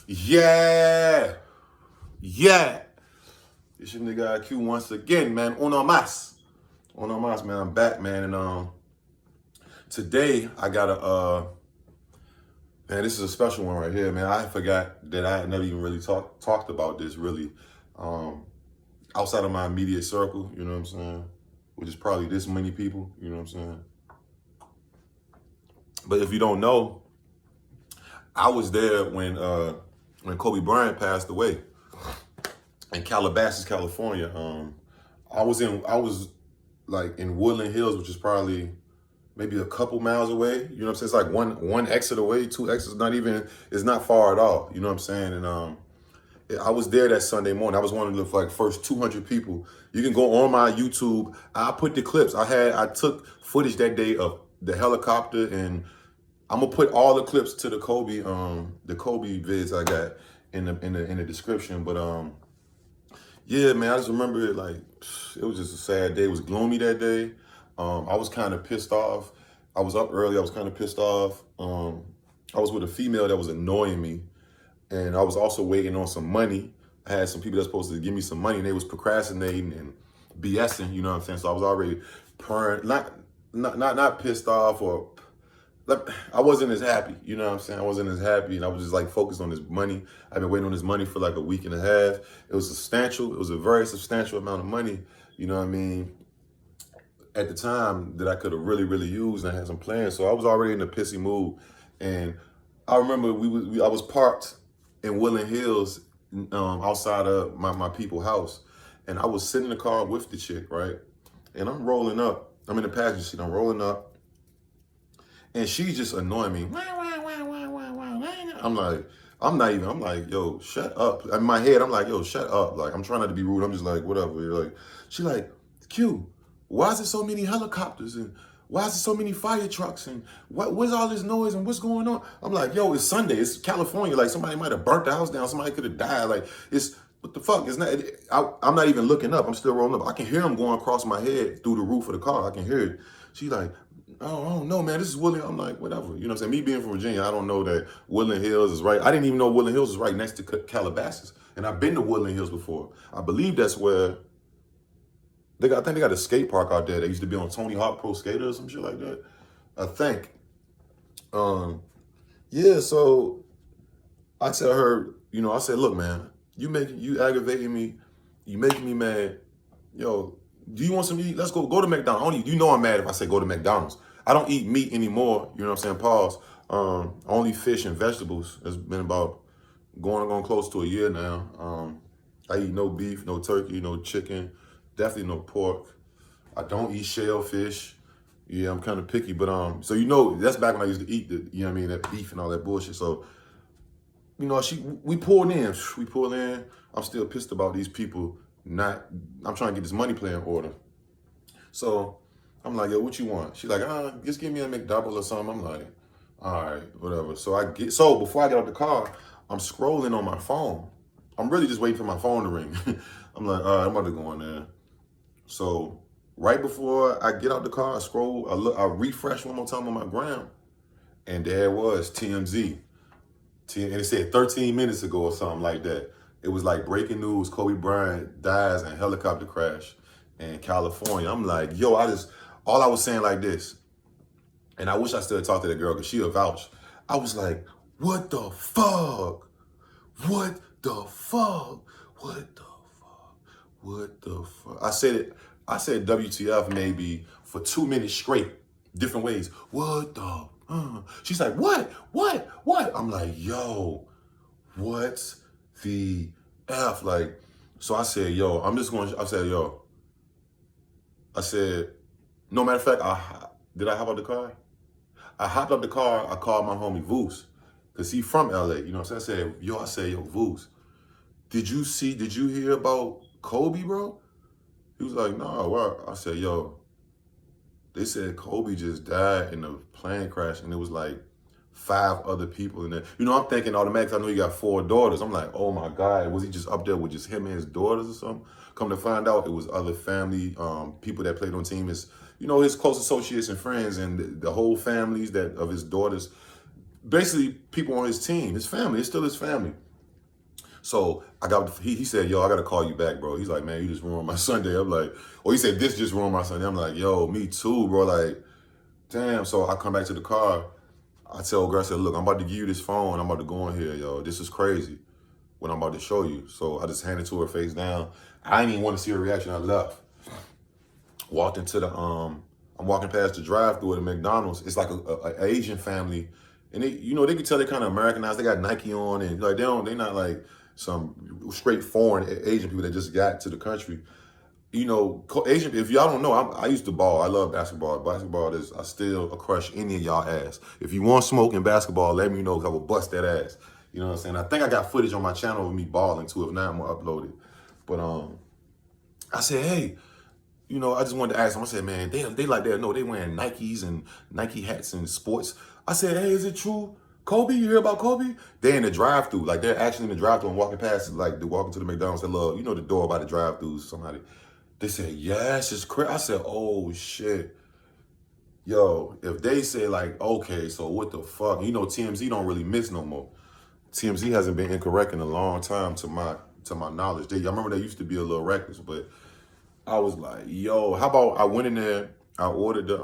Yeah. Yeah. It's your nigga IQ once again, man. Uno más. Uno más, man. I'm back, man. And today I got man, this is a special one right here, man. I forgot that I had never even really talked about this really. Outside of my immediate circle, you know what I'm saying? Which is probably this many people, you know what I'm saying? But if you don't know, I was there when Kobe Bryant passed away in Calabasas, California. I was like in Woodland Hills, which is probably maybe a couple miles away. You know what I'm saying? It's like one exit away, two exits. It's not far at all. You know what I'm saying? And I was there that Sunday morning. I was one of the like first 200 people. You can go on my YouTube. I put the clips. I took footage that day of the helicopter, and I'm gonna put all the clips to the Kobe vids I got in the description. But yeah, man, I just remember it like it was just a sad day. It was gloomy that day. I was kind of pissed off. I was up early. I was kind of pissed off. I was with a female that was annoying me, and I was also waiting on some money. I had some people that were supposed to give me some money, and they was procrastinating and BSing. You know what I'm saying? So I was already not pissed off, or I wasn't as happy. You know what I'm saying? I wasn't as happy, and I was just like focused on this money. I've been waiting on this money for like a week and a half. It was substantial. It was a very substantial amount of money. You know what I mean? At the time that I could have really used, and I had some plans. So I was already in a pissy mood. And I remember I was parked in Woodland Hills outside of my people's house. And I was sitting in the car with the chick, right? And I'm rolling up. I'm in the passenger seat. I'm rolling up. And she's just annoying me. I'm like, yo, shut up. In my head, I'm like, yo, shut up. Like, I'm trying not to be rude. I'm just like, whatever. Like, she like, Q, why is there so many helicopters? And why is there so many fire trucks? And what's all this noise and what's going on? I'm like, yo, it's Sunday. It's California. Like, somebody might have burnt the house down. Somebody could have died. Like, what the fuck? It's not. I'm not even looking up. I'm still rolling up. I can hear them going across my head through the roof of the car. I can hear it. She's like, oh, I don't know, man. This is Woodland. I'm like, whatever. You know what I'm saying? Me being from Virginia, I don't know that Woodland Hills is right. I didn't even know Woodland Hills is right next to Calabasas. And I've been to Woodland Hills before. I believe that's where I think they got a skate park out there. They used to be on Tony Hawk Pro Skater or some shit like that. I think. Yeah, so I tell her, I said, look, man, you aggravating me. You making me mad. Yo, do you want some meat? Let's go to McDonald's. You know I'm mad if I say go to McDonald's. I don't eat meat anymore. You know what I'm saying? Pause. Only fish and vegetables. It's been about going close to a year now. I eat no beef, no turkey, no chicken, definitely no pork. I don't eat shellfish. Yeah, I'm kind of picky, but so that's back when I used to eat that beef and all that bullshit. So, we pulled in. I'm still pissed about these people I'm trying to get this money play in order. So I'm like, yo, what you want? She's like, just give me a McDouble or something. I'm like, all right, whatever. So before I get out the car, I'm scrolling on my phone. I'm really just waiting for my phone to ring. I'm like, all right, I'm about to go in there. So right before I get out the car, I refresh one more time on my gram, and there it was, TMZ. And it said 13 minutes ago or something like that. It was like breaking news, Kobe Bryant dies in helicopter crash in California. I'm like, yo, all I was saying like this, and I wish I still talked to that girl because she a vouch. I was like, what the fuck? What the fuck? What the fuck? What the fuck? I said WTF maybe for 2 minutes straight, different ways. What the? She's like, what? I'm like, yo, what the F? Like, so I said, yo, I said, no matter of fact, did I hop out the car? I hopped up the car, I called my homie Voos, because he from LA, you know what I'm saying? I said, yo, Voos, did you hear about Kobe, bro? He was like, no, what? I said, yo, they said Kobe just died in a plane crash, and it was like 5 other people in there. I'm thinking automatically, I know he got 4 daughters. I'm like, oh my God, was he just up there with just him and his daughters or something? Come to find out, it was other family, people that played on the team, his close associates and friends, and the whole families of his daughters, basically people on his team, his family. It's still his family. So he said, yo, I gotta call you back, bro. He's like, man, you just ruined my Sunday. I'm like, or he said, this just ruined my Sunday. I'm like, yo, me too, bro. Like, damn. So I come back to the car. I tell old girl, I said, look, I'm about to give you this phone. I'm about to go in here, yo. This is crazy what I'm about to show you. So I just handed it to her face down. I didn't even want to see her reaction. I left. Walked into the, I'm walking past the drive-thru at McDonald's. It's like a Asian family. And they, you know, they can tell they kind of Americanized. They got Nike on and like, they're not like some straight foreign Asian people that just got to the country. You know, Asian, if y'all don't know, I used to ball. I love basketball. Basketball is, I still crush any of y'all ass. If you want smoke in basketball, let me know because I will bust that ass. You know what I'm saying? I think I got footage on my channel of me balling too. If not, I'm gonna upload it. But I said, hey, you know, I just wanted to ask them. I said, man, they like that. No, they wearing Nikes and Nike hats and sports. I said, hey, is it true? Kobe, you hear about Kobe? They're in the drive-thru. Like, they're actually in the drive-thru and walking past, like, they're walking to the McDonald's. They love, you know, the door by the drive-thrus. Somebody, they said, yes, it's crazy. I said, oh, shit. Yo, if they say, like, okay, so what the fuck? You know, TMZ don't really miss no more. TMZ hasn't been incorrect in a long time to my knowledge. I remember they used to be a little reckless, but I was like, yo, how about I went in there, I ordered 2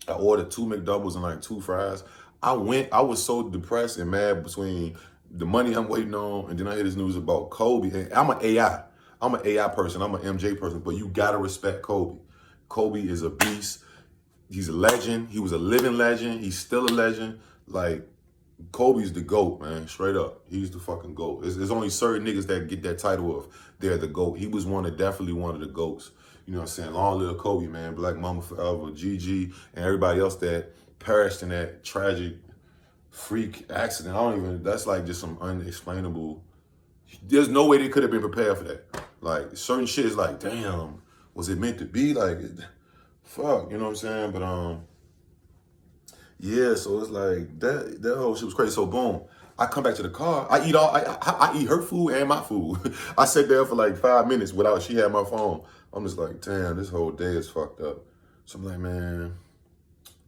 McDoubles and like 2 fries. I was so depressed and mad between the money I'm waiting on, and then I hear this news about Kobe. And I'm an AI. I'm an AI person. I'm an MJ person, but you gotta respect Kobe. Kobe is a beast. He's a legend. He was a living legend. He's still a legend. Like, Kobe's the GOAT, man. Straight up. He's the fucking GOAT. There's only certain niggas that get that title of they're the GOAT. He was definitely one of the GOATs. You know what I'm saying? Long live Kobe, man. Black Mama forever. Gigi and everybody else that perished in that tragic freak accident. That's like just some unexplainable. There's no way they could have been prepared for that. Like, certain shit is like, damn, was it meant to be? Like, fuck, you know what I'm saying? But, yeah, so it's like that whole shit was crazy. So boom, I come back to the car. I eat her food and my food. I sat there for like 5 minutes without she had my phone. I'm just like, damn, this whole day is fucked up. So I'm like, man,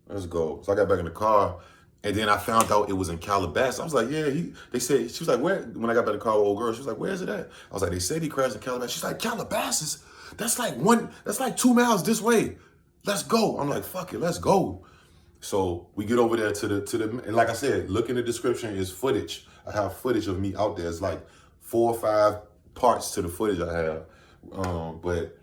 let's go. So I got back in the car, and then I found out it was in Calabasas. I was like, yeah, they said, she was like, where? When I got back in the car with old girl, she was like, where is it at? I was like, they said he crashed in Calabasas. She's like, Calabasas? That's like 2 miles this way. Let's go. I'm like, fuck it, let's go. So we get over there to the, and like I said, look in the description is footage. I have footage of me out there. It's like 4 or 5 parts to the footage I have. But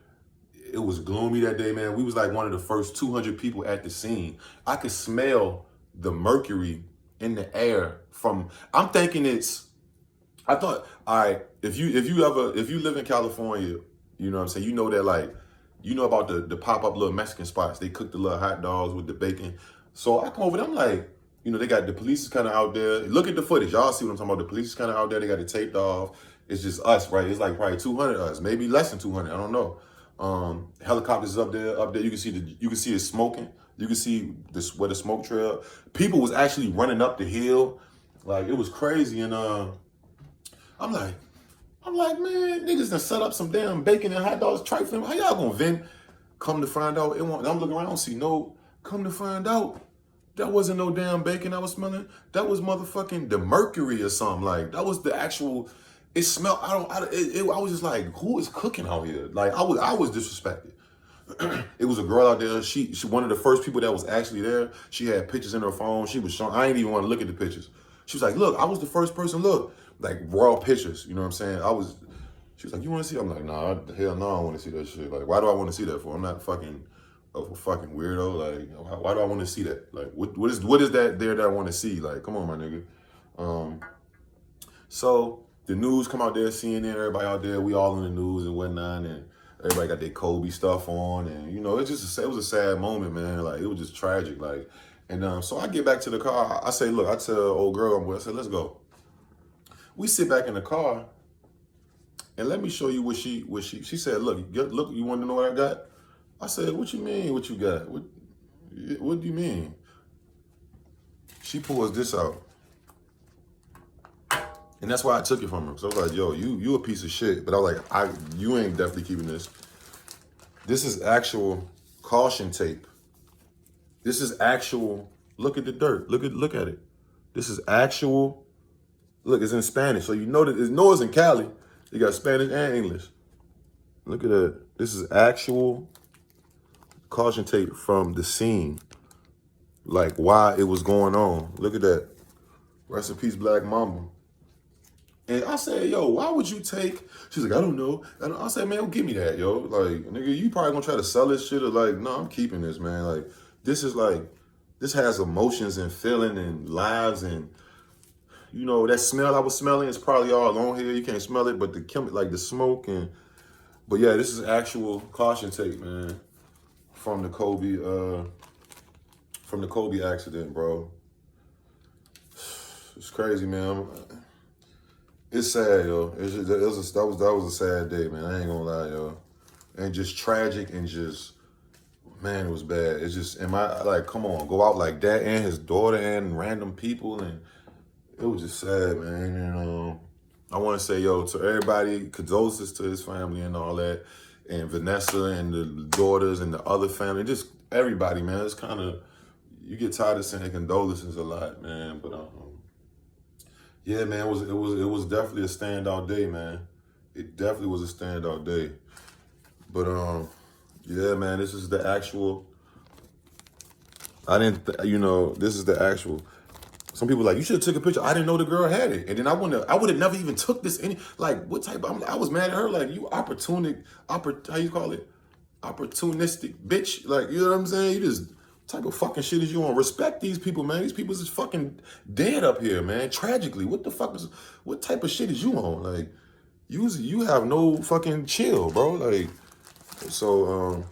it was gloomy that day, man. We was like one of the first 200 people at the scene. I could smell the mercury in the air from, I'm thinking I thought, all right, if you live in California, you know what I'm saying, you know that, like, you know about the pop-up little Mexican spots. They cook the little hot dogs with the bacon. So I come over there, I'm like, you know, they got the police is kind of out there. Look at the footage. Y'all see what I'm talking about. The police is kind of out there. They got it taped off. It's just us, right? It's like probably 200 us, maybe less than 200. I don't know. Helicopters up there. You can see it smoking. You can see where the smoke trail. People was actually running up the hill. Like, it was crazy. And I'm like, man, niggas done set up some damn bacon and hot dogs, trifling. How y'all gonna vent? Come to find out, I'm looking around, I don't see no. Come to find out, that wasn't no damn bacon I was smelling. That was motherfucking the mercury or something. Like, that was the actual. It smelled. I was just like, who is cooking out here? Like, I was disrespected. It was a girl out there. She one of the first people that was actually there. She had pictures in her phone. She was showing. I didn't even want to look at the pictures. She was like, look, I was the first person. Look, like raw pictures. You know what I'm saying? She was like, you want to see? I'm like, nah, hell no, I don't want to see that shit. Like, why do I want to see that for? I'm not fucking a fucking weirdo. Like, why do I want to see that? Like, what is that there that I want to see? Like, come on, my nigga. So the news come out there, CNN, everybody out there, we all in the news and whatnot, and everybody got their Kobe stuff on, and you know, it was a sad moment, man. Like, it was just tragic. Like, and so I get back to the car. I say, look, I tell old girl I'm with, I said, let's go. We sit back in the car, and let me show you what she said. Look, you want to know what I got? I said, what you mean, what you got? What do you mean? She pulls this out. And that's why I took it from her. So I was like, yo, you a piece of shit. But I was like, you ain't definitely keeping this. This is actual caution tape. This is actual, look at the dirt. Look at it. This is actual Look, it's in Spanish. So you know that it's in Cali. You got Spanish and English. Look at that. This is actual caution tape from the scene. Like why it was going on. Look at that. Rest in peace, Black Mamba. And I said, yo, why would you take? She's like, I don't know. And I said, man, well, give me that, yo. Like, nigga, you probably gonna try to sell this shit or like, no, I'm keeping this, man. Like, this is like, this has emotions and feeling and lives and, you know, that smell I was smelling is probably all on here. You can't smell it, but like the smoke and, but yeah, this is actual caution tape, man, from the Kobe accident, bro. It's crazy, man. It's sad, yo. That was a sad day, man. I ain't gonna lie, yo. And just tragic and just, man, it was bad. It's just, like, come on, go out like that and his daughter and random people, and it was just sad, man. And I want to say, yo, to everybody, condolences to his family and all that, and Vanessa and the daughters and the other family, just everybody, man. It's kind of, you get tired of saying condolences a lot, man, but yeah, man, it was definitely a standout day, man. It definitely was a standout day. But yeah, man, this is the actual. This is the actual. Some people like, you should have took a picture. I didn't know the girl had it, and then I would have never even took this any. Like, what type? I was mad at her. Like, you how you call it? Opportunistic bitch. Like, you know what I'm saying? You just. Type of fucking shit is you on? Respect these people, man. These people is fucking dead up here, man. Tragically. What type of shit is you on? Like, you have no fucking chill, bro. Like, so,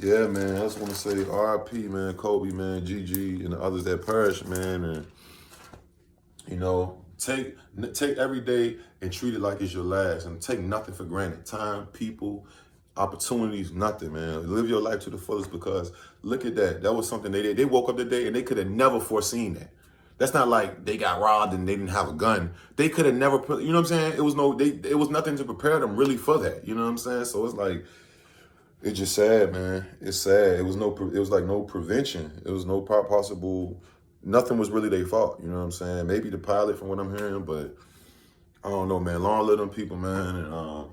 yeah, man. I just want to say RIP, man. Kobe, man. GG, and the others that perished, man. And, you know, take every day and treat it like it's your last. And take nothing for granted. Time, people, opportunities, nothing, man. Live your life to the fullest, because look at that. That was something they did. They woke up today and they could have never foreseen that. That's not like they got robbed and they didn't have a gun. They could have never put, you know what I'm saying? It was nothing to prepare them really for that. You know what I'm saying? So it's like, it's just sad, man. It's sad. It was like no prevention. It was no possible, nothing was really their fault. You know what I'm saying? Maybe the pilot from what I'm hearing, but I don't know, man. Long live them people, man. And